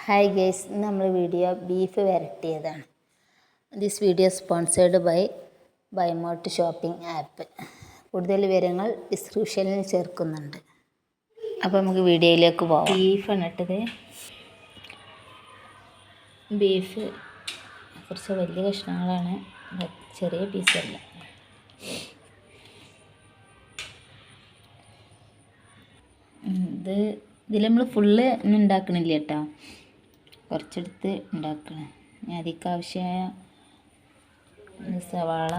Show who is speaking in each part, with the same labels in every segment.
Speaker 1: Hi guys, ഇന്ന് നമ്മൾ video beef വരട്ടിയതാണ്. ദിസ് വീഡിയോ സ്പോൺസേർഡ് ബൈ ബൈമോട്ട് ഷോപ്പിംഗ് ആപ്പ്. കൂടുതൽ വിവരങ്ങൾ ഡിസ്ക്രിപ്ഷനിൽ ചേർക്കുന്നുണ്ട്. അപ്പോൾ നമുക്ക് വീഡിയോയിലേക്ക് പോകാം. ബീഫാണ് ഇട്ടത്. ബീഫ് കുറച്ച് വലിയ കഷ്ണങ്ങളാണ്, ചെറിയ പീസല്ല. ഇതിൽ നമ്മൾ ഫുള്ള് ഒന്നും ഉണ്ടാക്കണില്ല കേട്ടോ, കുറച്ചെടുത്ത് ഉണ്ടാക്കണം. അതിലേക്ക് ആവശ്യമായ സവാള,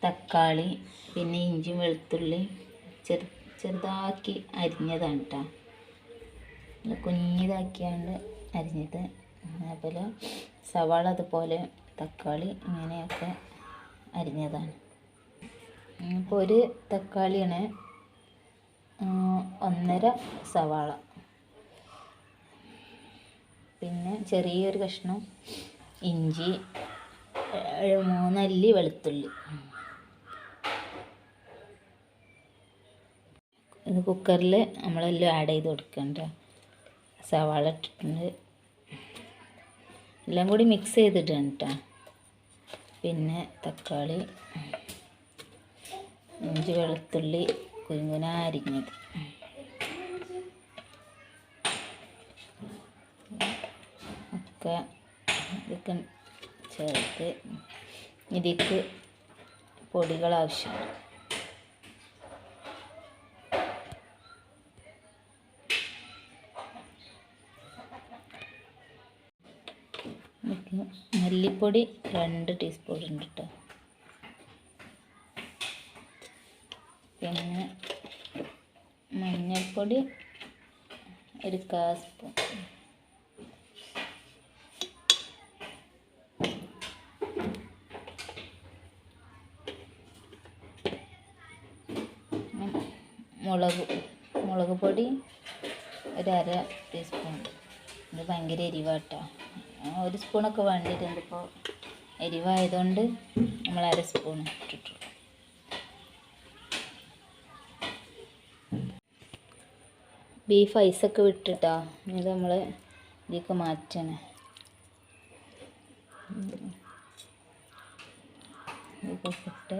Speaker 1: തക്കാളി, പിന്നെ ഇഞ്ചി വെളുത്തുള്ളി ചെറുതാക്കി അരിഞ്ഞതാണ് കേട്ടോ. കുഞ്ഞിതാക്കിയാണ്ട് അരിഞ്ഞത്. അതേപോലെ സവാള, അതുപോലെ തക്കാളി ഇങ്ങനെയൊക്കെ അരിഞ്ഞതാണ്. ഇപ്പോൾ ഒരു തക്കാളിയാണ്, 1.5 സവാള, പിന്നെ ചെറിയൊരു കഷ്ണം ഇഞ്ചി, 3 അല്ലി വെളുത്തുള്ളി. ഇത് കുക്കറിൽ നമ്മളെല്ലാം ആഡ് ചെയ്ത് കൊടുക്കണ്ട. സവാള ഇട്ടിട്ടുണ്ട്, എല്ലാം കൂടി മിക്സ് ചെയ്തിട്ടാണ് കേട്ടോ. പിന്നെ തക്കാളി, ഇഞ്ചി വെളുത്തുള്ളി കുരുമുന അരിഞ്ഞത്, ഒക്കെ ഇതൊക്കെ ചേർത്ത് ഇതിലേക്ക് പൊടികൾ ആവശ്യമാണ്. മല്ലിപ്പൊടി 2 ടീസ്പൂൺ ഉണ്ട് കേട്ടോ. പിന്നെ മഞ്ഞൾപ്പൊടി 1/4 സ്പൂൺ. മുളക് പൊടി 1/2 ടീസ്പൂൺ. ഇത് ഭയങ്കര എരിവാട്ടോ, 1 സ്പൂണൊക്കെ വേണ്ടിയിട്ടുണ്ട്. ഇപ്പോൾ എരിവായതുകൊണ്ട് നമ്മൾ 1/2 സ്പൂൺ ഇട്ടിട്ടുള്ളൂ. ബീഫ് ഐസൊക്കെ വിട്ടിട്ടോ, ഇത് നമ്മൾ ഇതിലേക്ക് മാറ്റണം. ഇതൊക്കെ ഇട്ട്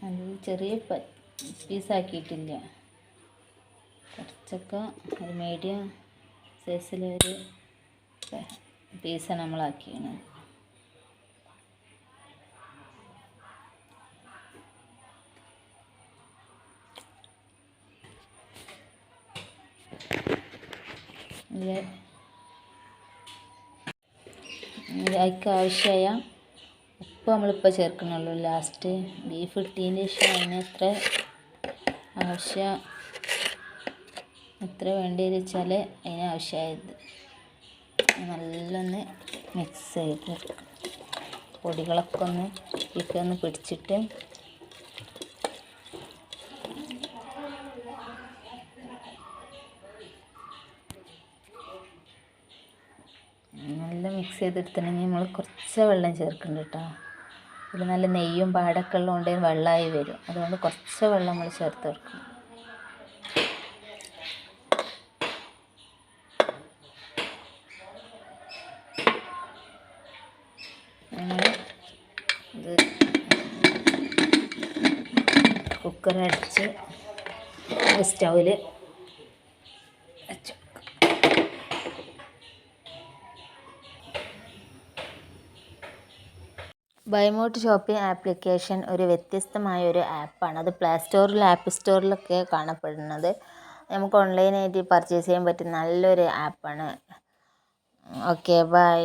Speaker 1: അത് ചെറിയ പീസാക്കിയിട്ടില്ല, കുറച്ചൊക്കെ ഒരു മീഡിയം സൈസിലൊരു പീസാണ് നമ്മളാക്കിയത്. അതിലേക്ക് ആവശ്യമായ ഉപ്പ് നമ്മളിപ്പോൾ ചേർക്കണുള്ളൂ ലാസ്റ്റ്. ബീഫ് ഇട്ടതിന് ശേഷം അതിന് എത്ര വേണ്ടി വെച്ചാൽ അതിന് ആവശ്യമായത് നല്ലൊന്ന് മിക്സ് ചെയ്ത് പൊടികളൊക്കെ ഒന്ന് പിടിച്ചിട്ട് നല്ല മിക്സ് ചെയ്തെടുത്തിട്ടുണ്ടെങ്കിൽ നമ്മൾ കുറച്ച് വെള്ളം ചേർക്കുന്നുണ്ട് കേട്ടോ. ഇതിൽ നല്ല നെയ്യും പാടൊക്കെ ഉള്ളതുകൊണ്ട് വെള്ളമായി വരും, അതുകൊണ്ട് കുറച്ച് വെള്ളം നമ്മൾ ചേർത്ത് കൊടുക്കണം. ഇത് കുക്കർ അടിച്ച് സ്റ്റൗവിൽ വെച്ചു. ബൈമോട്ട് ഷോപ്പിംഗ് ആപ്ലിക്കേഷൻ ഒരു വ്യത്യസ്തമായ ഒരു ആപ്പാണ്. അത് പ്ലേ സ്റ്റോറിൽ, ആപ്പ് സ്റ്റോറിലൊക്കെ കാണപ്പെടുന്നത്. നമുക്ക് ഓൺലൈനായിട്ട് പർച്ചേസ് ചെയ്യാൻ പറ്റുന്ന നല്ലൊരു ആപ്പാണ്. Okay, by.